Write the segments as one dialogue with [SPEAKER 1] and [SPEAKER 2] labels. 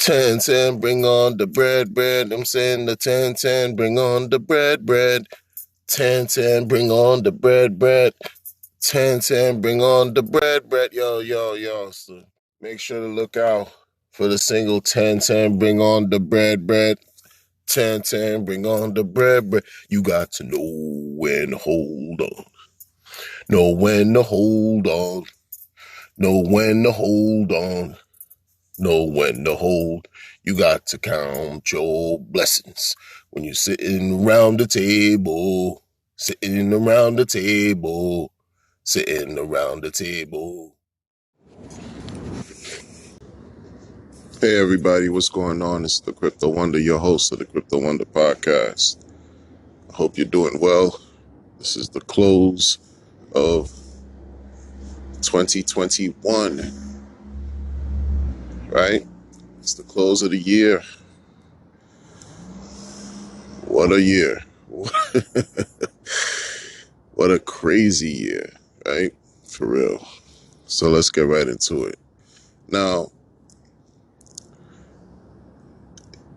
[SPEAKER 1] 10-10, bring on the bread. I'm saying the 10-10, bring on the bread. 10-10, bring on the bread. 10-10, bring on the bread. Yo. So make sure to look out for the single 10-10, bring on the bread. 10-10, bring on the bread. You got to know when to hold on. Know when to hold on. Know when to hold on. Know when to hold. You got to count your blessings when you're sitting around the table. Sitting around the table. Sitting around the table. Hey everybody, what's going on? It's the Crypto Wonder, your host of the Crypto Wonder podcast. I hope you're doing well. This is the close of 2021, right? It's the close of the year. What a year. What a crazy year, right? For real. So let's get right into it. Now,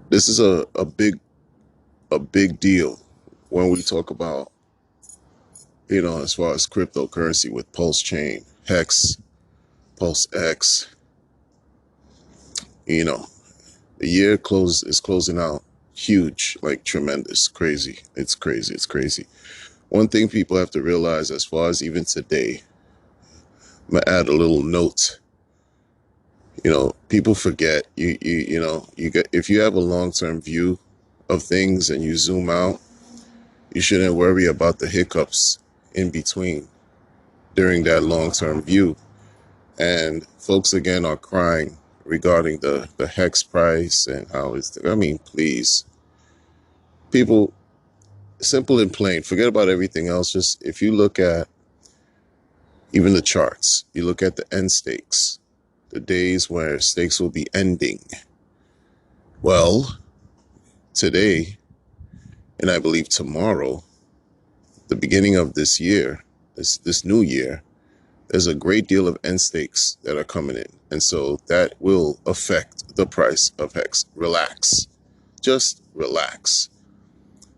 [SPEAKER 1] this is a big deal when we talk about, as far as cryptocurrency with PulseChain, Hex, PulseX. The year is closing out huge, like tremendous, crazy. It's crazy. One thing people have to realize, as far as even today, I'm gonna add a little note. People forget you get, if you have a long-term view of things and you zoom out, you shouldn't worry about the hiccups in between during that long-term view. And folks again are crying regarding the hex price and how please, people, simple and plain, forget about everything else. Just if you look at even the charts, you look at the end stakes, the days where stakes will be ending. Well, today, and I believe tomorrow, the beginning of this year, this new year, there's a great deal of end stakes that are coming in. And so that will affect the price of Hex. Relax. Just relax.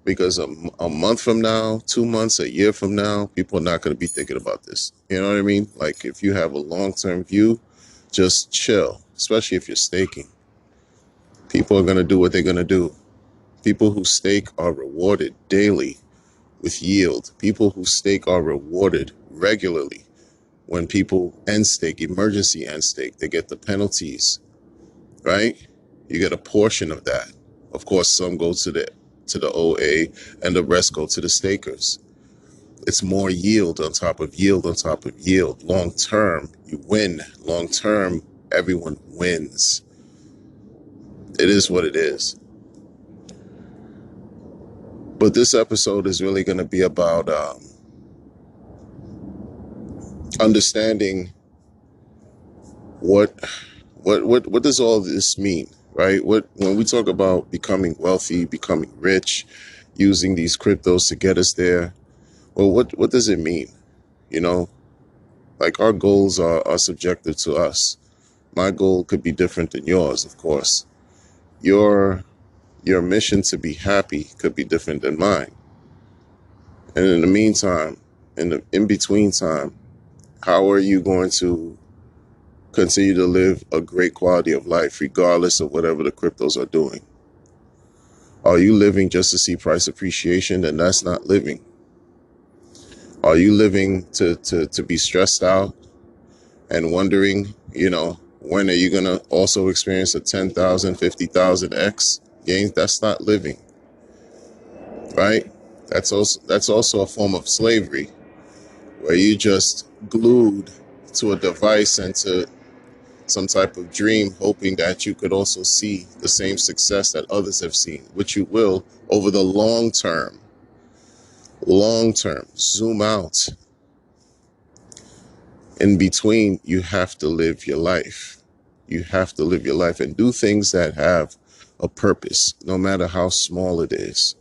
[SPEAKER 1] Because a month from now, 2 months, a year from now, people are not going to be thinking about this. You know what I mean? Like, if you have a long-term view, just chill, especially if you're staking. People are going to do what they're going to do. People who stake are rewarded daily with yield. People who stake are rewarded regularly. When people end stake, emergency end stake, they get the penalties, right? You get a portion of that. Of course, some go to the OA and the rest go to the stakers. It's more yield on top of yield on top of yield. Long term, you win. Long term, everyone wins. It is what it is. But this episode is really going to be about understanding what does all this mean, right? When we talk about becoming wealthy, becoming rich, using these cryptos to get us there, well, what does it mean? Like, our goals are subjective to us. My goal could be different than yours, of course. Your mission to be happy could be different than mine. And in the meantime, in between time, how are you going to continue to live a great quality of life regardless of whatever the cryptos are doing? Are you living just to see price appreciation? Then that's not living. Are you living to be stressed out and wondering, when are you going to also experience a 10,000, 50,000 X gains? That's not living, right? That's also a form of slavery, where you just glued to a device and to some type of dream, hoping that you could also see the same success that others have seen, which you will over the long term. Zoom out. In between, you have to live your life. You have to live your life and do things that have a purpose, no matter how small it is.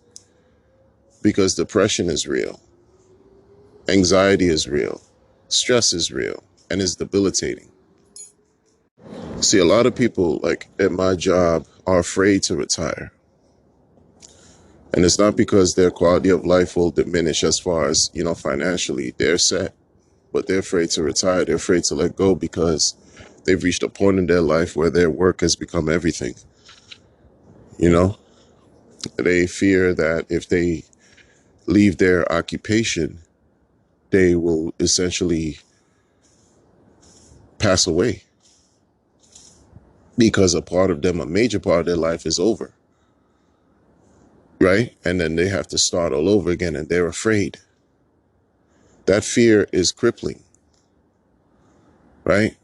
[SPEAKER 1] Because depression is real. Anxiety is real. Stress is real and is debilitating. See, a lot of people, like at my job, are afraid to retire. And it's not because their quality of life will diminish as far as, financially, they're set, but they're afraid to retire. They're afraid to let go because they've reached a point in their life where their work has become everything. You know, they fear that if they leave their occupation, they will essentially pass away because a major part of their life is over, right? And then they have to start all over again, and they're afraid. That fear is crippling, right?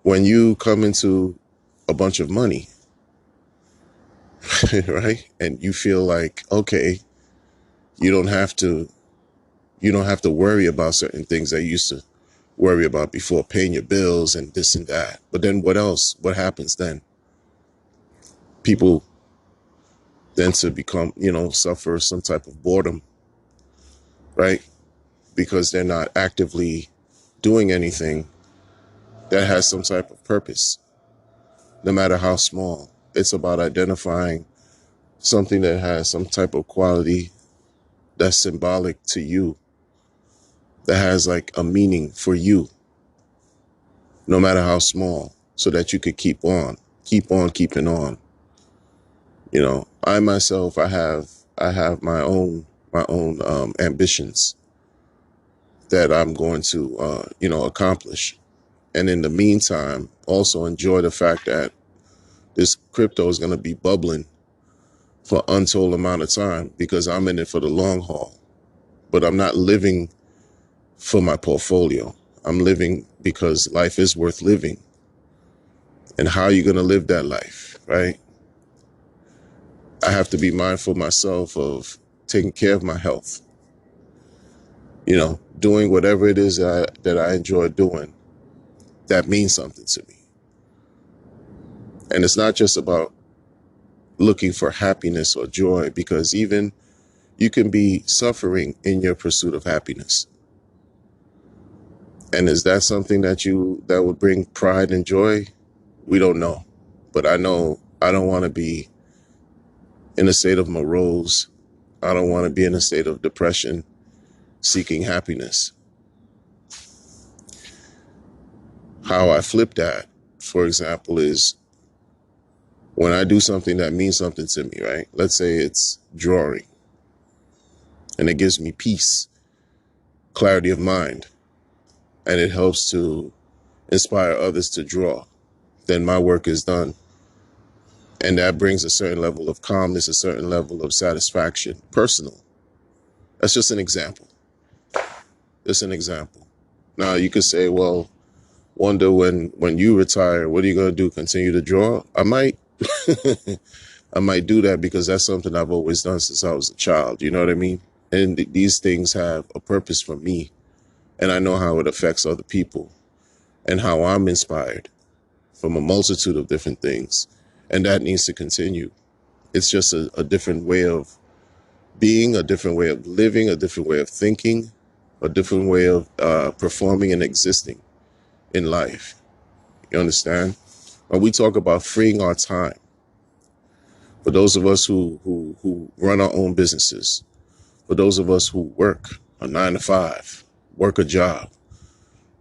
[SPEAKER 1] When you come into a bunch of money, right? And you feel like, okay, you don't have to worry about certain things that you used to worry about before, paying your bills and this and that. But then what else? What happens then? People then to become, suffer some type of boredom, right? Because they're not actively doing anything that has some type of purpose, no matter how small. It's about identifying something that has some type of quality that's symbolic to you, that has like a meaning for you, no matter how small, so that you could keep on keeping on. I myself, I have my own ambitions that I'm going to, accomplish. And in the meantime, also enjoy the fact that this crypto is going to be bubbling for untold amount of time because I'm in it for the long haul. But I'm not living for my portfolio. I'm living because life is worth living. And how are you going to live that life, right? I have to be mindful myself of taking care of my health, doing whatever it is that I enjoy doing that means something to me. And it's not just about looking for happiness or joy, because even you can be suffering in your pursuit of happiness. And is that something that would bring pride and joy? We don't know. But I know I don't want to be in a state of morose. I don't want to be in a state of depression, seeking happiness. How I flip that, for example, is when I do something that means something to me, right? Let's say it's drawing, and it gives me peace, clarity of mind, and it helps to inspire others to draw. Then my work is done. And that brings a certain level of calmness, a certain level of satisfaction, personal. That's just an example. Just an example. Now you could say, well, wonder when you retire, what are you going to do? Continue to draw? I might. I might do that because that's something I've always done since I was a child. You know what I mean? And these things have a purpose for me. And I know how it affects other people and how I'm inspired from a multitude of different things. And that needs to continue. It's just a different way of being, a different way of living, a different way of thinking, a different way of performing and existing in life. You understand? When we talk about freeing our time, for those of us who run our own businesses, for those of us who work a 9 to 5, work a job,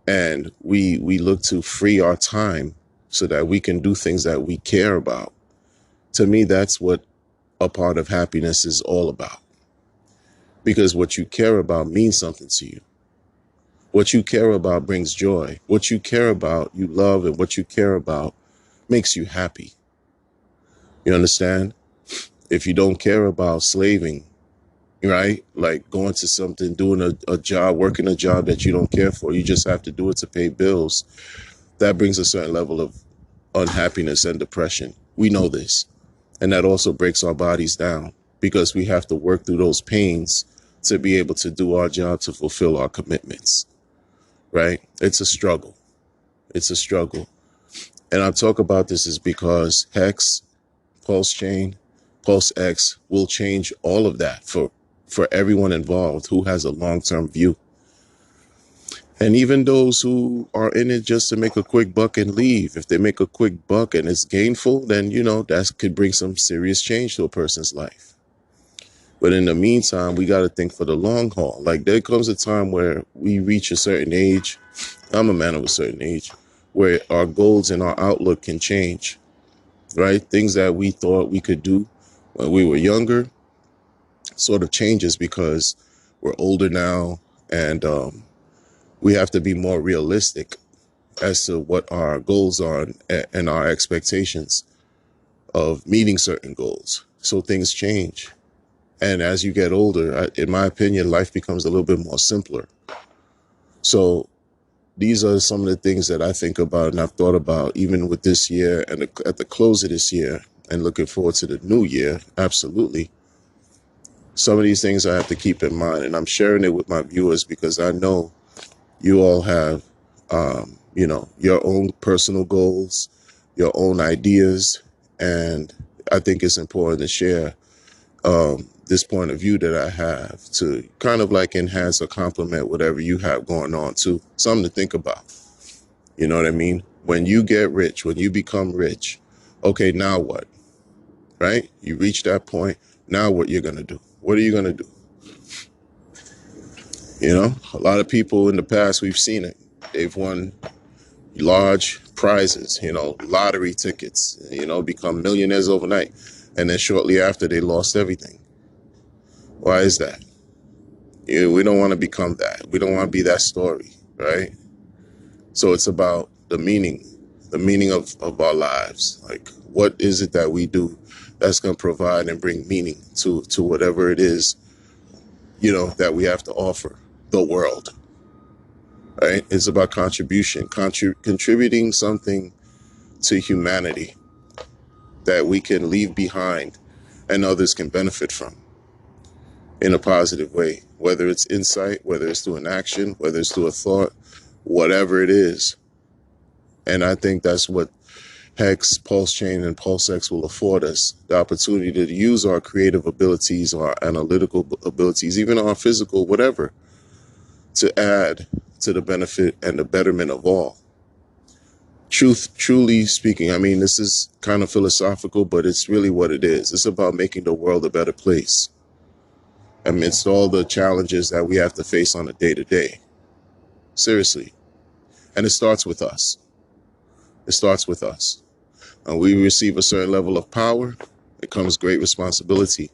[SPEAKER 1] and we look to free our time so that we can do things that we care about. To me, that's what a part of happiness is all about. Because what you care about means something to you. What you care about brings joy. What you care about, you love, and what you care about makes you happy. You understand? If you don't care about slaving, right? Like going to something, doing a job, working a job that you don't care for, you just have to do it to pay bills. That brings a certain level of unhappiness and depression. We know this. And that also breaks our bodies down because we have to work through those pains to be able to do our job, to fulfill our commitments, right? It's a struggle. It's a struggle. And I talk about this is because Hex, PulseChain, PulseX will change all of that for everyone involved who has a long-term view. And even those who are in it just to make a quick buck and leave, if they make a quick buck and it's gainful, then, that could bring some serious change to a person's life. But in the meantime, we got to think for the long haul. Like, there comes a time where we reach a certain age. I'm a man of a certain age where our goals and our outlook can change, right? Things that we thought we could do when we were younger sort of changes because we're older now, and we have to be more realistic as to what our goals are and our expectations of meeting certain goals. So things change. And as you get older, in my opinion, life becomes a little bit more simpler. So these are some of the things that I think about and I've thought about even with this year and at the close of this year and looking forward to the new year. Absolutely. Some of these things I have to keep in mind, and I'm sharing it with my viewers because I know you all have, your own personal goals, your own ideas, and I think it's important to share this point of view that I have to kind of like enhance or complement whatever you have going on too. Something to think about. You know what I mean? When you get rich, when you become rich, okay, now what? Right? You reach that point. Now what you're going to do? What are you going to do? A lot of people in the past, we've seen it. They've won large prizes, lottery tickets, become millionaires overnight. And then shortly after, they lost everything. Why is that? We don't want to become that. We don't want to be that story, right? So it's about the meaning of our lives. Like, what is it that we do that's going to provide and bring meaning to whatever it is, that we have to offer the world, right? It's about contribution, contributing something to humanity that we can leave behind and others can benefit from in a positive way, whether it's insight, whether it's through an action, whether it's through a thought, whatever it is. And I think that's what Hex, PulseChain, and PulseX will afford us, the opportunity to use our creative abilities, our analytical abilities, even our physical, whatever, to add to the benefit and the betterment of all. Truly speaking, I mean, this is kind of philosophical, but it's really what it is. It's about making the world a better place amidst all the challenges that we have to face on a day-to-day. Seriously. And it starts with us. It starts with us. When we receive a certain level of power, it comes great responsibility,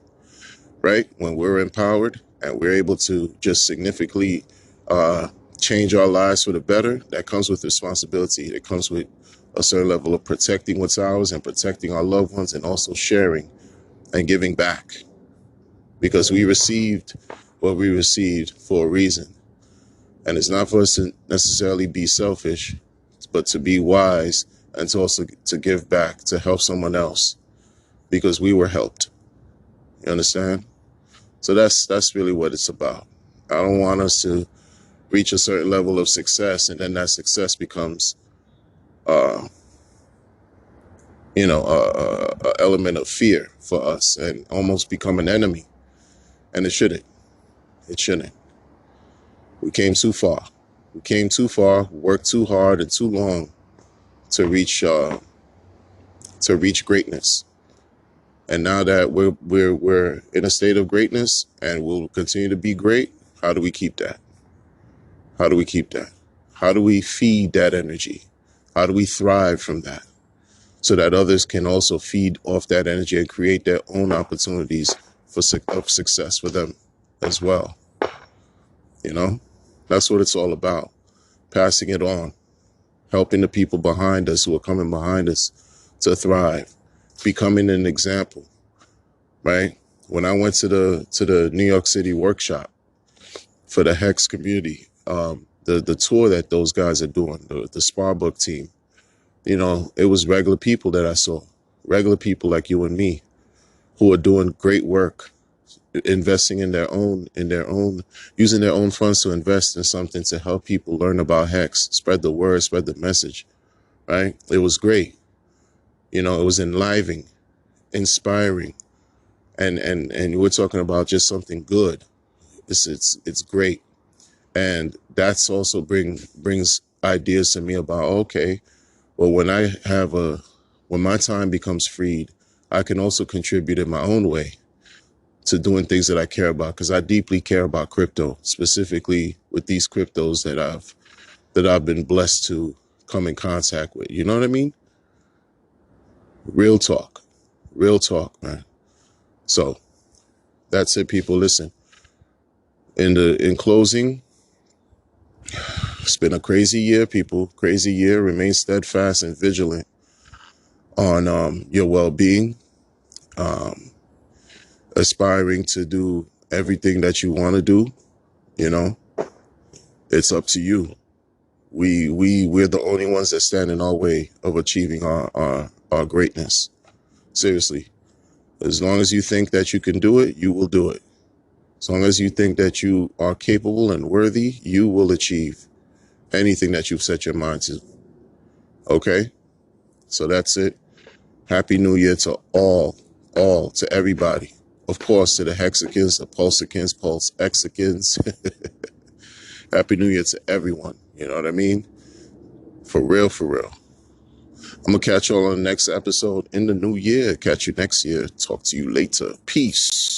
[SPEAKER 1] right? When we're empowered and we're able to just significantly change our lives for the better, that comes with responsibility. It comes with a certain level of protecting what's ours and protecting our loved ones and also sharing and giving back. Because we received what we received for a reason. And it's not for us to necessarily be selfish, but to be wise and to also to give back, to help someone else because we were helped. You understand? So that's really what it's about. I don't want us to reach a certain level of success and then that success becomes, a element of fear for us and almost become an enemy. And it shouldn't. It shouldn't. We came too far. We came too far, worked too hard and too long to reach greatness. And now that we're in a state of greatness and we'll continue to be great, how do we keep that? How do we keep that? How do we feed that energy? How do we thrive from that so that others can also feed off that energy and create their own opportunities of success for them as well? That's what it's all about. Passing it on, helping the people behind us who are coming behind us to thrive, becoming an example, right? When I went to the New York City workshop for the Hex community, the tour that those guys are doing, the Sparbook team, it was regular people that I saw, regular people like you and me, who are doing great work, investing in their own, using their own funds to invest in something to help people learn about Hex, spread the word, spread the message, right? It was great. It was enlivening, inspiring, and we're talking about just something good. It's great. And that's also brings ideas to me about, okay, well, when my time becomes freed, I can also contribute in my own way to doing things that I care about, because I deeply care about crypto, specifically with these cryptos that I've been blessed to come in contact with. You know what I mean? Real talk. Real talk, man. So that's it, people. Listen. In closing, it's been a crazy year, people. Crazy year. Remain steadfast and vigilant on your well-being. Aspiring to do everything that you want to do. You know, it's up to you. We're the only ones that stand in our way of achieving our greatness. Seriously. As long as you think that you can do it, you will do it. As long as you think that you are capable and worthy, you will achieve anything that you've set your mind to. Okay? So that's it. Happy New Year to to everybody. Of course, to the Hexicans, the Pulsicans, PulseXicans. Happy New Year to everyone. You know what I mean? For real, for real. I'm going to catch you all on the next episode in the new year. Catch you next year. Talk to you later. Peace.